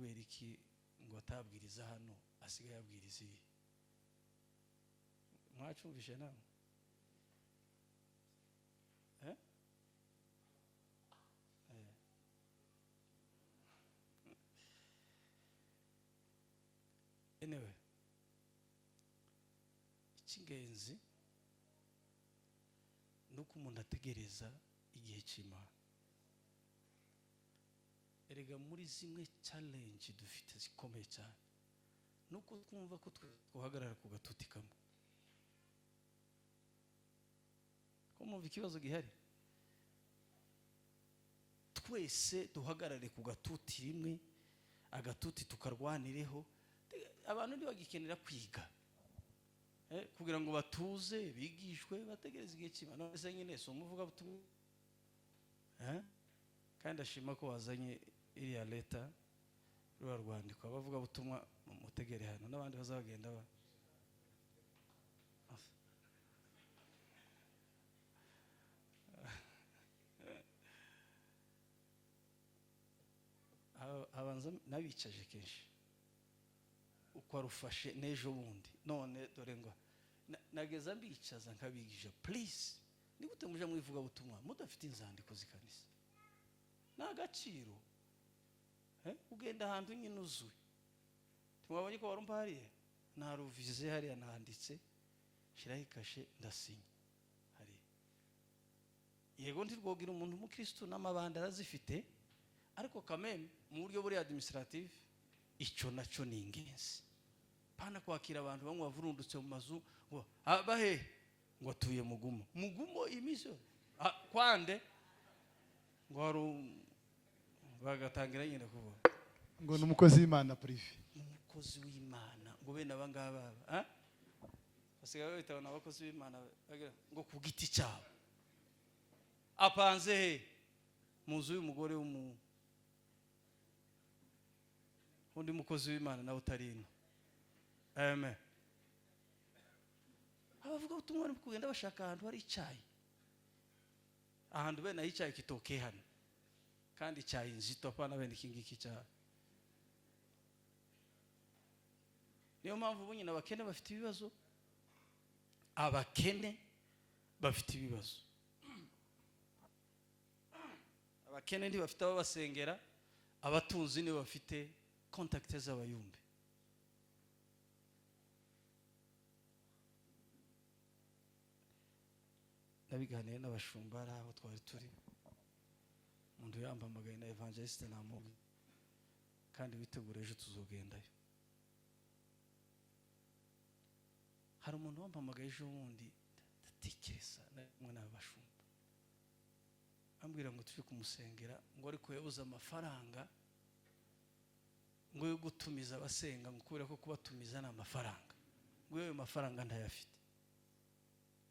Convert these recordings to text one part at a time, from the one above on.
kubera iki ngo atabwiriza hano asigaye abwiriza iyi mwacumvishe nawe anyway icy'ingenzi nuko umuntu ategereza igihe cy'Imana. Erega muri zimwe challenge dufite zikomeye cyane nuko twumva ko twahagarara ku gatuti kamwe. Ko mwumva ikibazo gihari, twese duhagarare ku gatuti rimwe, agatuti tukarwanireho. Abantu ntibagikenera kwiga kugira ngo batuze bigishwe bategereze igihe cy'Imana. None nyine so umuvuga butumwa kandi ashima ko wazanye iriya leta ruba rwandikwa bavuga butumwa mutegere hano n'abandi bazagenda ba abanza nabicaje kenshi uko arufashe nejo bundi none dore ngo nageza mbicaza nkabigisha please ni gute muje mwivuga butumwa mudafite inzandiko zikanisa n'agaciro ugenda ahantu nyine uzuye tumwabonye ko warumva hariya naruvize hariya nanditse shiraho ikashe ndasinya hari yego ntirwogira umuntu umukristo n'amabanda arazifite ariko kameme mu buryo buri administrative icyo naco ni ingenzi pana kwakira abantu bamwe bavurundutse mu mazu ngo abahe ngo atuye mugumo imiso kwande ngo haru bagatangira nyine kuvuga ngo numukozi w'Imana prive umukozi w'Imana ngo bene abangaba basigaye bitabona abakozi b'Imana ngo ku giti cyabo apanze muzu y'umugore undi mukozi w'Imana nawe utarino amen. Abavuga ubutumwa ni kugenda bashaka ahantu hari icyayi, ahantu bene aho icyayi kitokeye hano kandi icyayi nzito apana bene iki ngiki cyayi. Niyo mpamvu ubu nyine abakene bafite ibibazo, abakene bafite ibibazo, abakene ndi bafite abo basengera, abatunzi ni bafite contacts z'abayumbe. Nabiganiye n'abashumba aho twari turi, umuntu yambamagaye na evangeliste namuga kandi witegura ejo tuzogendayo. Hari umuntu wampamagaye ejo wundi ndatekereza namwe n'abashumba ambwira ngo tuje kumusengera ngo ariko yabuze amafaranga ngo yo gutumiza abasenga ngo kubera ko kubatumiza n'amafaranga ngo yo mafaranga ntayafite.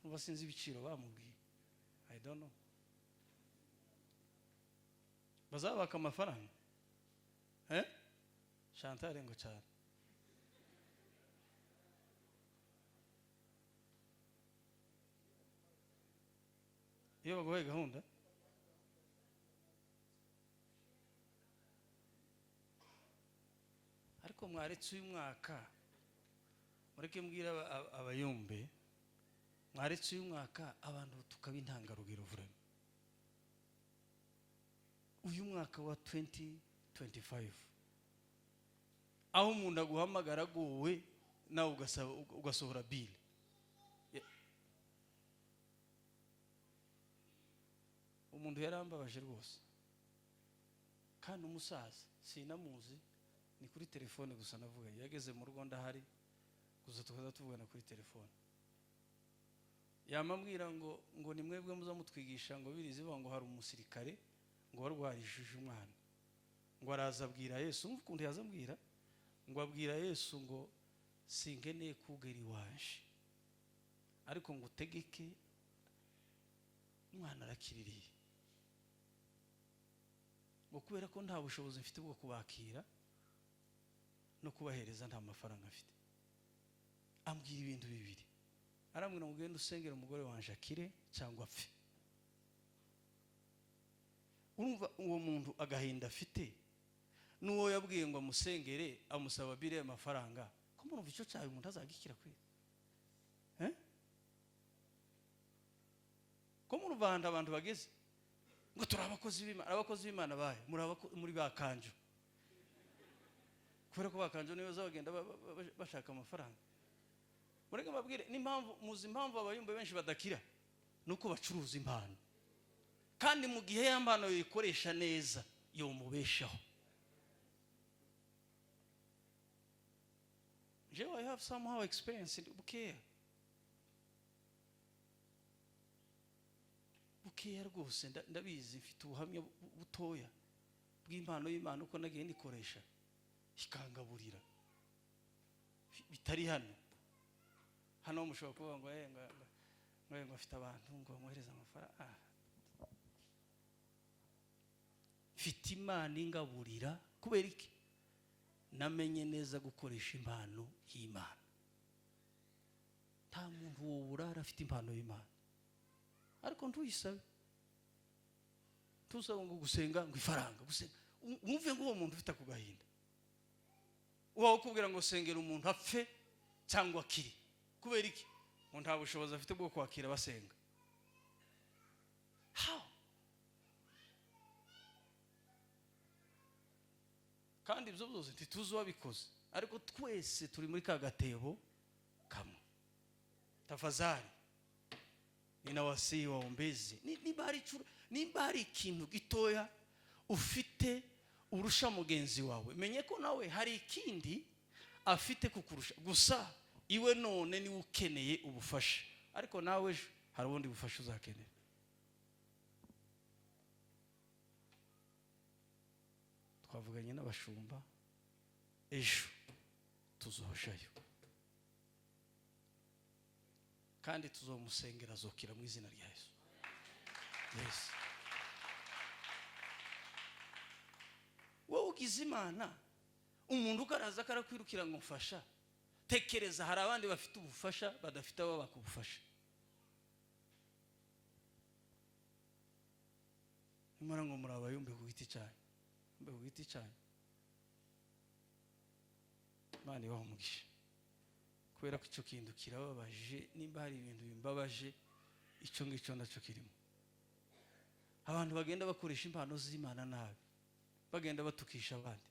Uba sinzi ibiciro bamubwiye, I don't know. Bazabaka amafaranga Chantal ngo cyane iyo bagoye gahunda ariko mwaretse uyu mwaka mureke mbwira abayumbe mwaretse uyu mwaka abantu tukaba intangarugero vrema. Uyu mwaka wa 2025 aho umuntu aguhamagara gowe nawe ugasohora bill umuntu yarambabaje rwose kandi umusaza sinamuzi ni kuri telefone gusa navuga yageze mu Rwanda hari gusa tukaza tuvugana kuri telefone yamambwira ngo ni mwebwe muza mutwigisha ngo birizi ngo hari umusirikare ngo warwarishije umwana ngo araza abwira Yesu umva ukuntu yazambwira ngo abwira Yesu ngo singeneye kugera iwaje ariko ngo utegeke umwana arakiririye ngo kubera ko nta bushobozi mfite bwo kubakira no kubahereza nta mafaranga afite. Ambwira ibintu bibiri, arambwira ngo ugende usengera umugore wanje akire cyangwa apfe. Urumva uwo muntu agahinda afite n'uwo yabwiye ngo amusengere amusaba bire y'amafaranga ko murumva icyo cyawe umuntu azagikira kwe ko mu Rwanda abantu bageze ngo turi abakozi b'Imana bahe muri bakanjo kubera ko bakanjo niyo bazagenda bashaka amafaranga. Mureke mbabwire n'impamvu muzi impamvu abayumbe benshi badakira nuko bacuruza impano, kandi mu gihe yambano yikoresha neza yo mubeshaho. I have somehow experienced bukeya rwose, ndabizi mfite ubuhamya butoya bw'impano y'Imana uko nagiye nikoresha ikangaburira bitari hano mushobora kuvuga ngo afite abantu ngo bamuhereza amafaranga. Mfite Imana ingaburira kubera iki? Namenye neza gukoresha impano y'Imana. Nta muntu woburara afite impano y'Imana, ariko ntuyisabe. Tusaba ngo gusenga ngo ifaranga gusenga, umve ngo uwo muntu ufite kugahinda uwo kubwira ngo sengera umuntu apfe cyangwa akiri. Kubera iki? Ngo nta bushobozi afite bwo kwakira basenga. How? Kandi ibyo byose ntituzi wabikoze, ariko twese turi muri ka gatebo kamwe. Tafadhali ninawasihi waombezi, nimba hari ikintu gitoya ufite urusha mugenzi wawe, menye ko nawe hari ikindi afite kukurusha, gusa iwe none ni ukeneye ubufasha, ariko nawe hari ubundi bufasha uzakenera. Twavuganye n'abashumba ejo tuzohoshayo, kandi tuzomusengera azokira mu izina rya Yesu. Yes. Wowe ugize Imana, umuntu ukaraza karakwirukira ngo mfasha, tekereza hari abandi bafite ubufasha badafite abo bakubufasha. Imana ngo muri abayumbe ku giti cyanyu, mbe ku giti cyanyu. Imana ibahe umugisha, kubera ko icyo kintu kirababaje. Nimba hari ibintu bimbabaje, icyo ngicyo nacyo kirimo. Abantu bagenda bakoresha impano z'Imana nabi, bagenda batukisha abandi.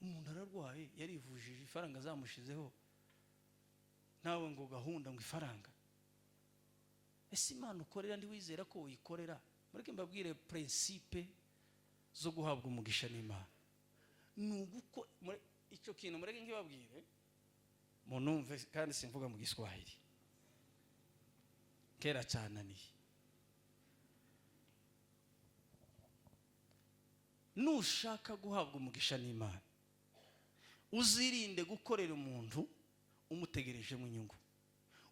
Umuntu ararwaye yarivujije, ifaranga zamushizeho, nawe ngo gahunda ngo ifaranga. Ese Imana ukorera ndi wizera ko uyikorera? Mureke mbabwire principe zo guhabwa umugisha n'Imana. Nuguko icyo kintu mureke nkibabwire munumve, kandi simvuga mu Giswahili kera cyane. Nushaka guhabwa umugisha n'Imana, uzirinde gukorera umuntu umutegereje mu nyungu.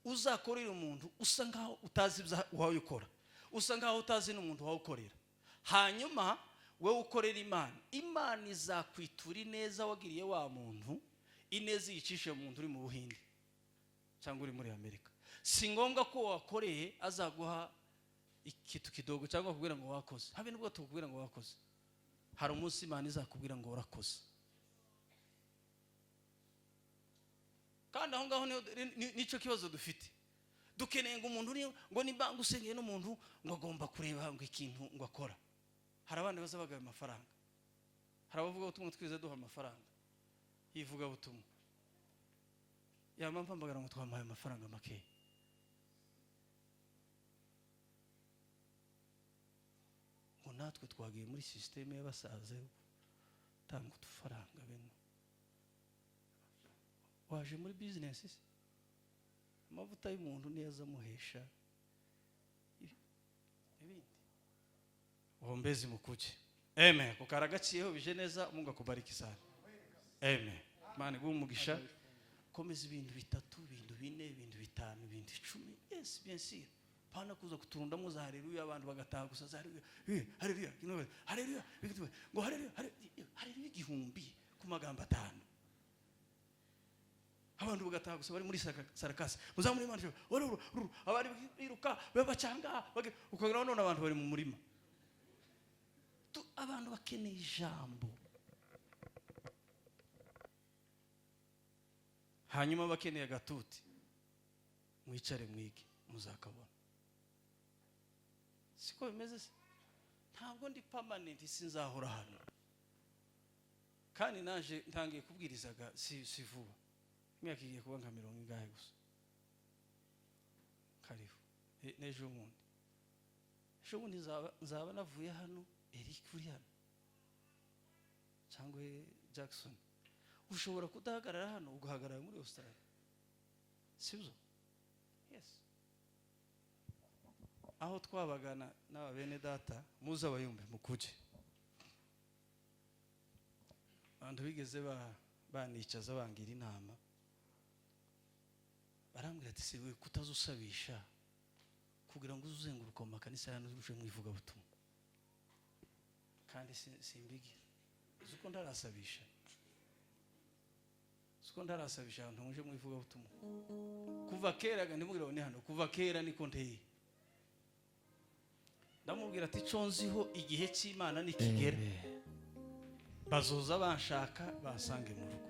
Uzakorera umuntu usa ngaho utazi wawe ukora, usa ngaho utazi n'umuntu wawe ukorera. Hanyuma wewe ukorera Imana, Imana izakwitura ineza wagiriye wa muntu, ineza yicishe mu muntu uri mu Buhinde cyangwa uri muri Amerika. Si ngombwa ko wakoreye azaguha ikitu kidogo cyangwa kubwira ngo wakoze. Habe nubwo tukubwira ngo wakoze, hari umunsi Imana izakubwira ngo urakoze. Kandi aho ngaho nico kibazo dufite. Dukeneye ngo umuntu ngo nimba ngusengeye n'umuntu ngo agomba kureba ngo ikintu ngo akora. Hari abandi bazabagaye amafaranga, hari abavuga ubutumwa twize duha amafaranga, yivuga ubutumwa yamamva mbagara ngo twamaye amafaranga make. Ngo natwe twagiye muri systeme y'abasaze tanga udufaranga bene. Waje muri business, amavuta y'umuntu neza muhesha ibindi. Ombezi mukuje. Amen. Kukaragaciyeho bije neza, Mungu akubariki sana. Amen. Mane gumugisha. Komeza ibintu bitatu, ibintu bine, ibintu bitanu, ibintu 10. Yes, bien sûr. Pana kuza kuturunda mu za haleluya, abantu bagataha gusa za haleluya. Haleluya. Haleluya. Ngo haleluya. Haleluya igihumbi ku magambo 5. Abantu bagataha gusa bari muri sarakasi. Muzamuri Imana. Abari biruka babacanga, ukagira none abantu bari mu murima. abantu bakeneye ijambo, hanyuma bakeneye agatuti, mwicare mwige muzakabona. Siko bimeze se? Ntabwo ndi permanent, sinzahora hano, kandi naje ntangiye kubwirizaga si vuba, imyaka igiye kuba nka 40 ingahe gusa. Karibu n'ejo bundi nzaba navuye hano, Eric uri hano cyangwa Jackson. Ushobora kudahagarara hano ugahagarara muri Australia, sibyo? Yes. Aho twabagana n'aba bene data, muza abayumbe mukuje. Abantu bigeze banicaza bangira inama, barambwira ati se we kutazusabisha kugira ngo uzenguruka mu makanisa hano uje mwivuga butumwa, kandi simbigira uko ndarasabisha, abantu muje mwivuga butumwa kuva kera. Ndimubwira bone hano kuva kera niko nteye. Ndamubwira ati conziho igihe cy'Imana nikigera bazoza banshaka bansange mu rugo.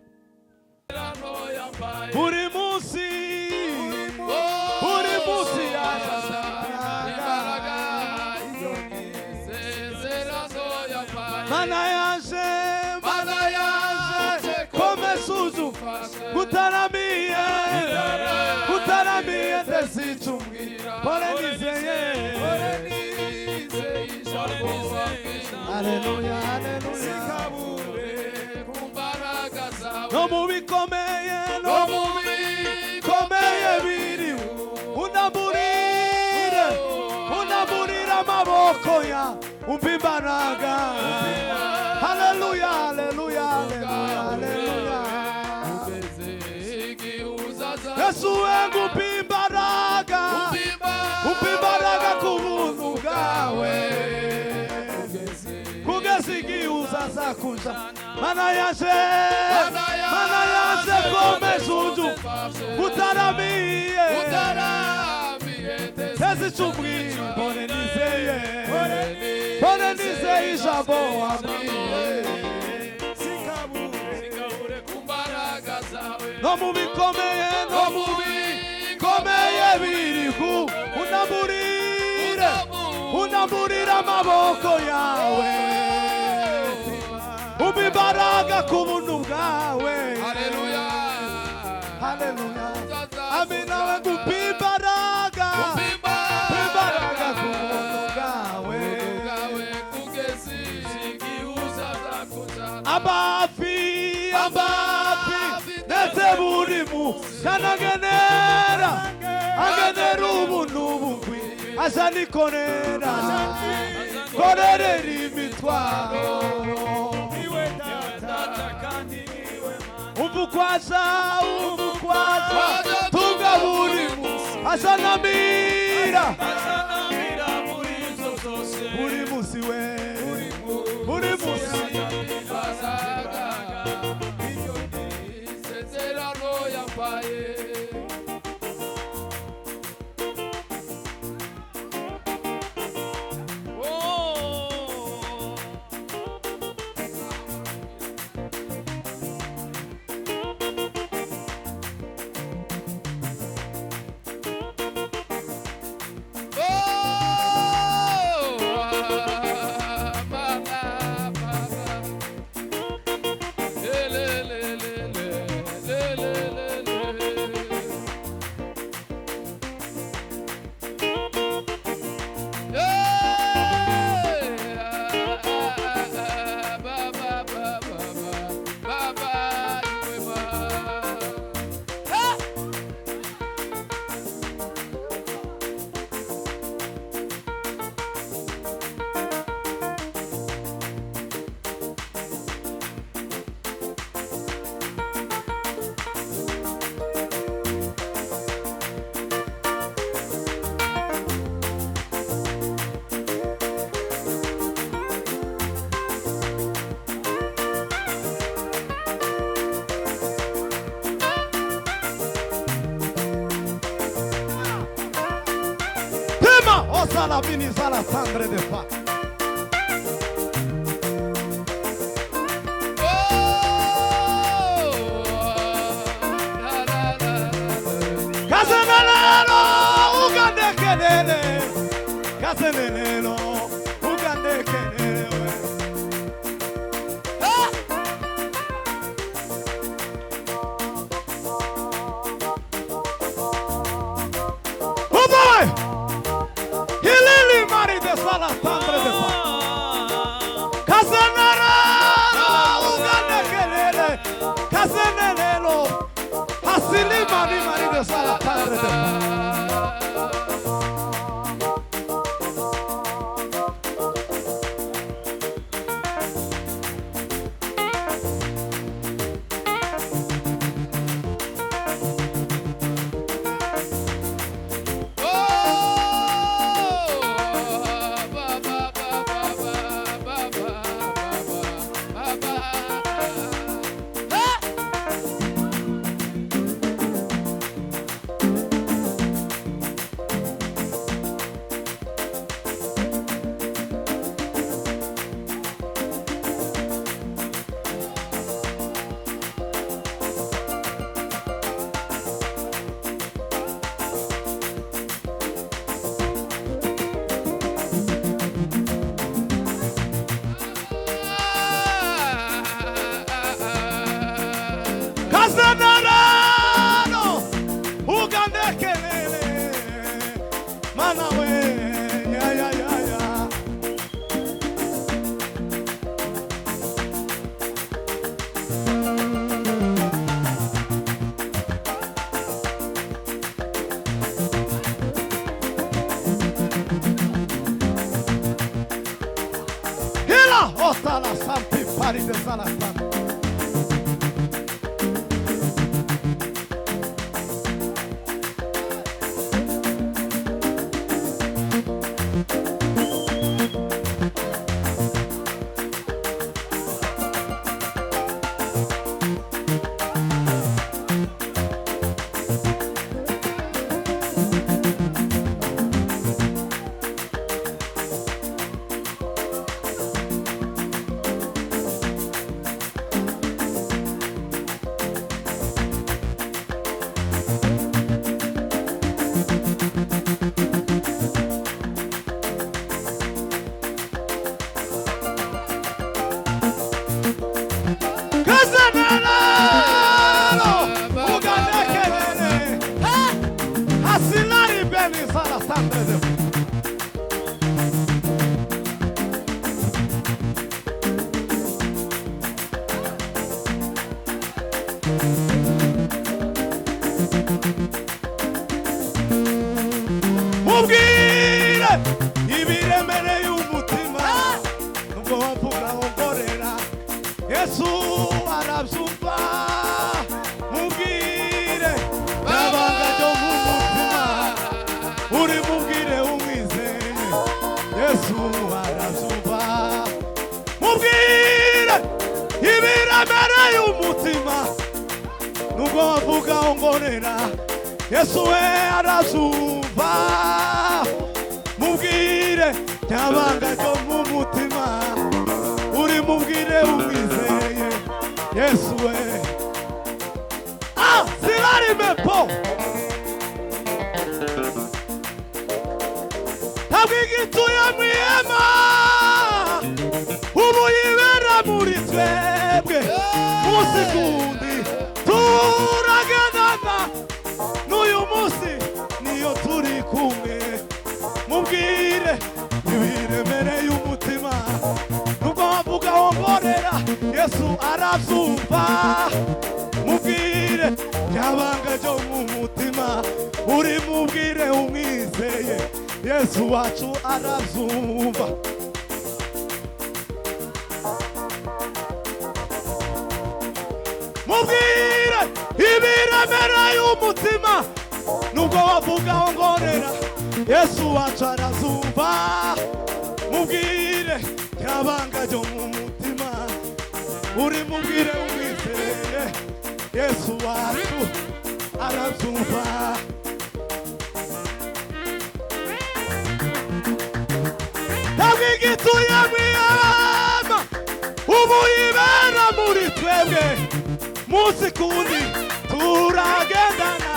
Buri munsi yaza imbaraga Mana yaje komeza uzufashe kutaramiye ndazicumwira pole nizeye Haleluya, sikabure kumbaraga zawe no mu bikomeye biriho unamburira amaboko ya umva imbaraga. Haleluya, Yesu wengu umva imbaraga ku buntu bwawe kugeza igihe uzazakuja. Mana yaje komeza uzufashe kutaramiye ndazicumwira pole nizeye ijambo wambwiye sikabure kumbaraga zawe no mu bikomeye biriho unamburira amaboko yawe umva imbaraga ku buntu bwawe. Haleluya, amina. We ngumva imbaraga ku buntu bwawe kugeza igihe uzazakuja. Abafi ndetse buri munsi agenera ubuntu bugwi aza nikorera imitwaro umvukwaza tunga buri munsi azanamira buri munsi we buri munsi isezerano yampaye. La vini la sangre de fa kazenelelo ugandekelelewe Uboy Hilili mari de sala tandre de pa Kazenara ugandekelele kazenelelo Hasili mari de sala tandre de pa Kazenarano ugandekelele manawe ya ya ya ya Hila otala santi pari de salatan Mubwire ibiremereye umutima nubwo wavuga ngorera Yesu arabyumva mubwire nabanga ryo mu mutima uri mubwire umwizeye Yesu arabyumva mubwire ibiremereye umutima nubwo wavuga ngorera Yesu we arabyumva mubwire nyabanga ryo mu mutima uri mubwire umwizeye Yesu we silari mepo tabwigituye mwihema ubu yibera muri twebwe musikundi turagendana n'uyu munsi niyo turi kumwe mubwire ibiremereye umutima nubwo wavuga wongorera Yesu arabyumva mubwire nyabanga ryo mu mutima uri mubwire umwizeye Yesu wacu arabyumva mubwire ibiremereye umutima nubwo wavuga wongorera Yesu wacu arabyumva mubwire nyabanga ryo mu mutima uri mubwire umwizeye Yesu wacu arabyumva tabwigituye mwihema ubu yibera muri twebwe munsi kundi turagendana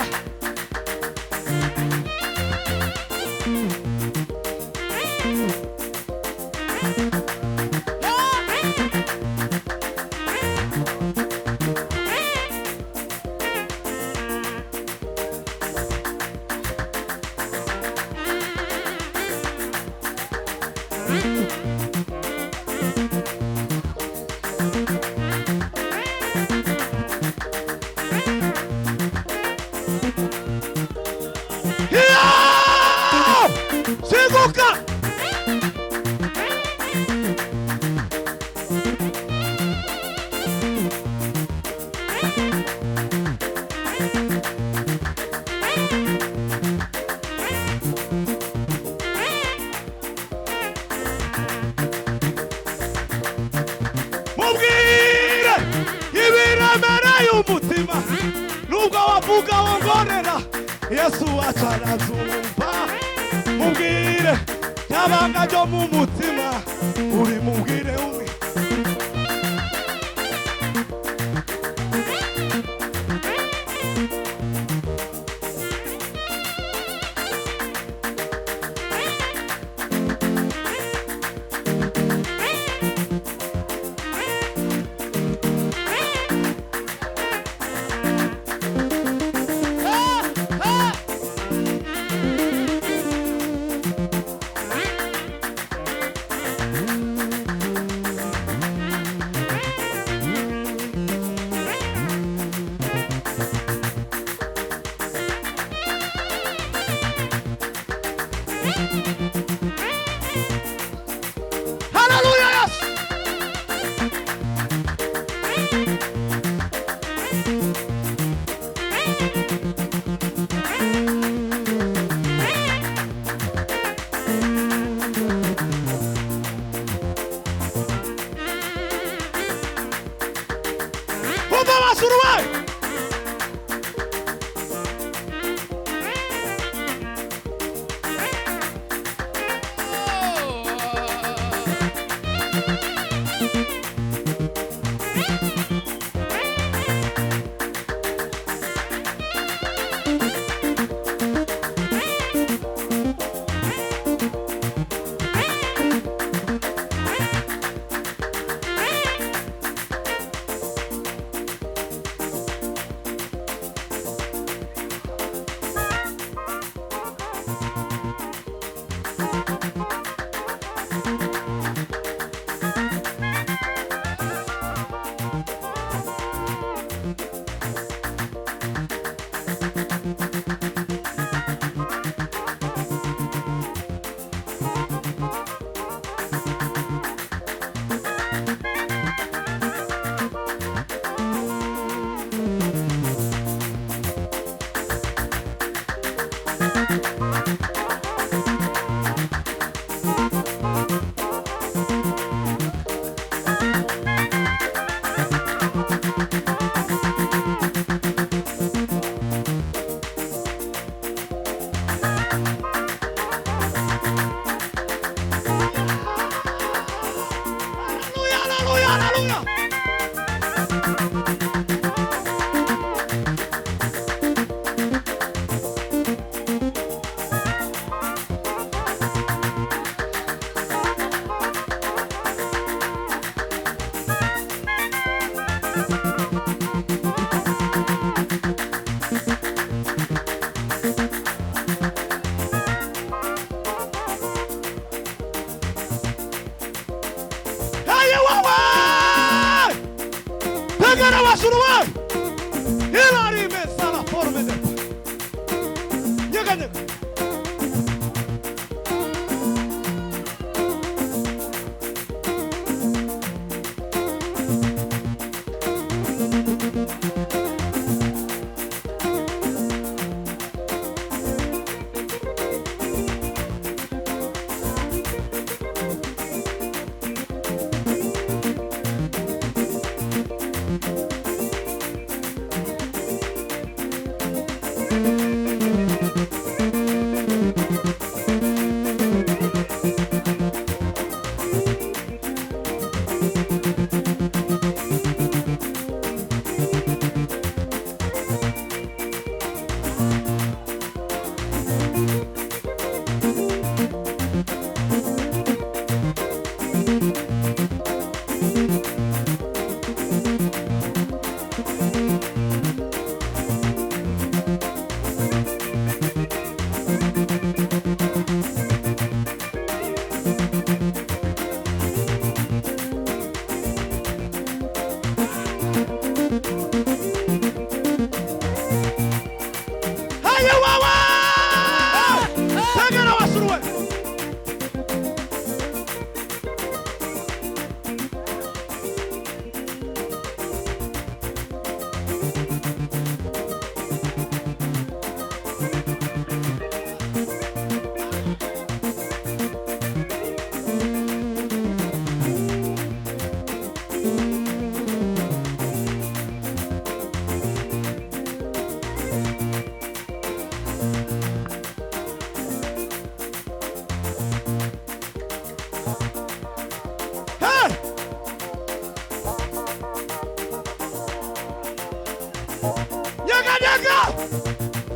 vuga wongorera Yesu acarazumva mubwire yabanga ryo mu mutima uri mubwire umwe Hallelujah, yes. Umva basuruwe. Pegara basuruwe. Hilari mesala formede. Nyega nyega.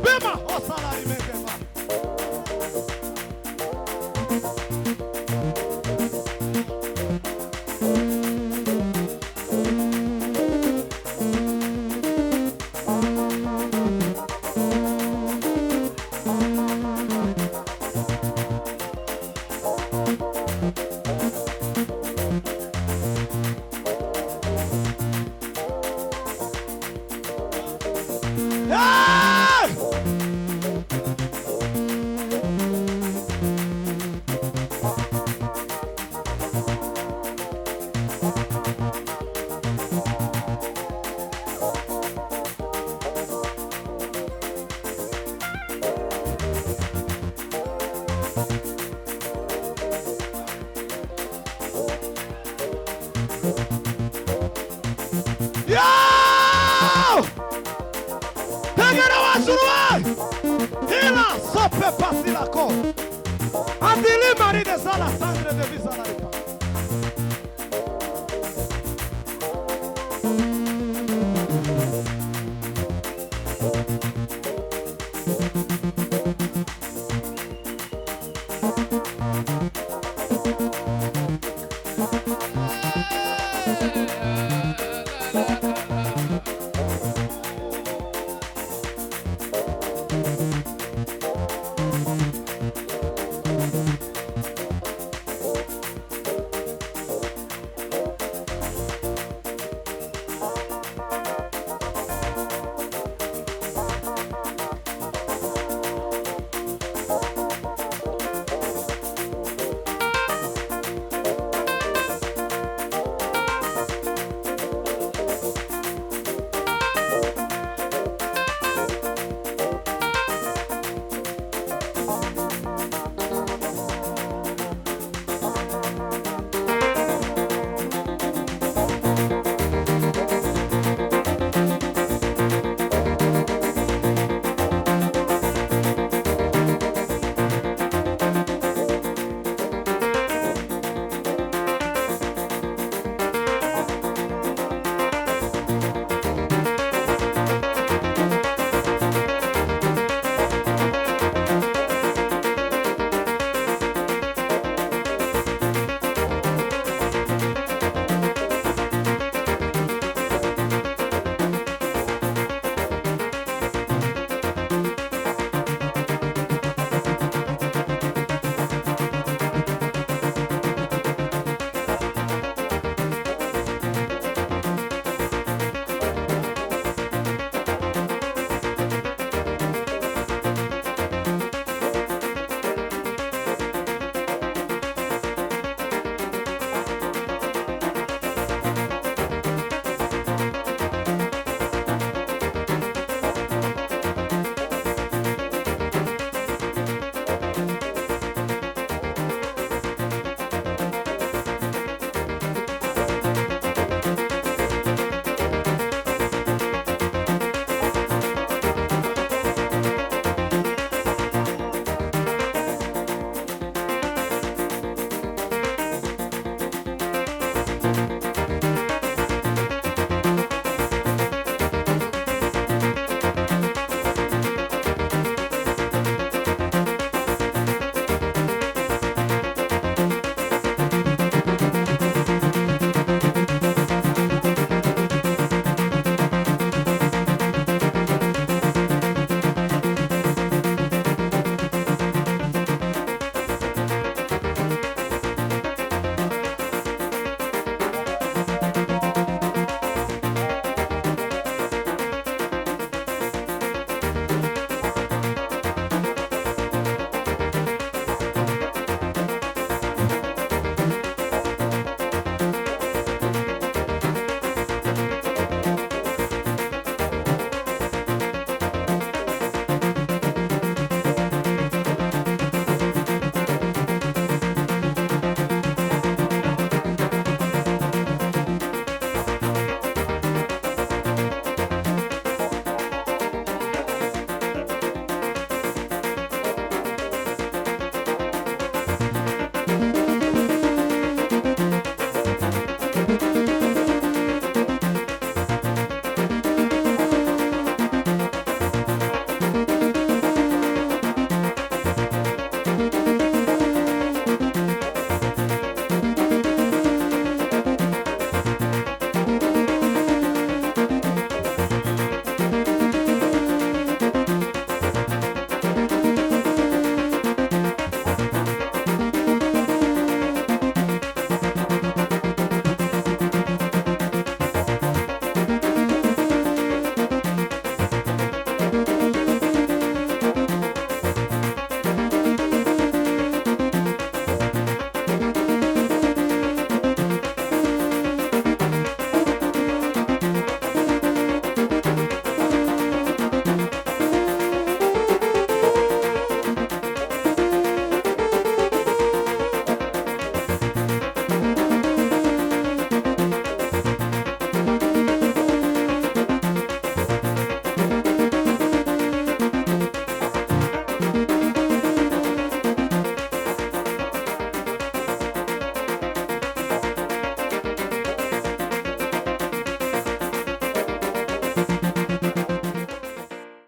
Bema, osalari mekema. Ah!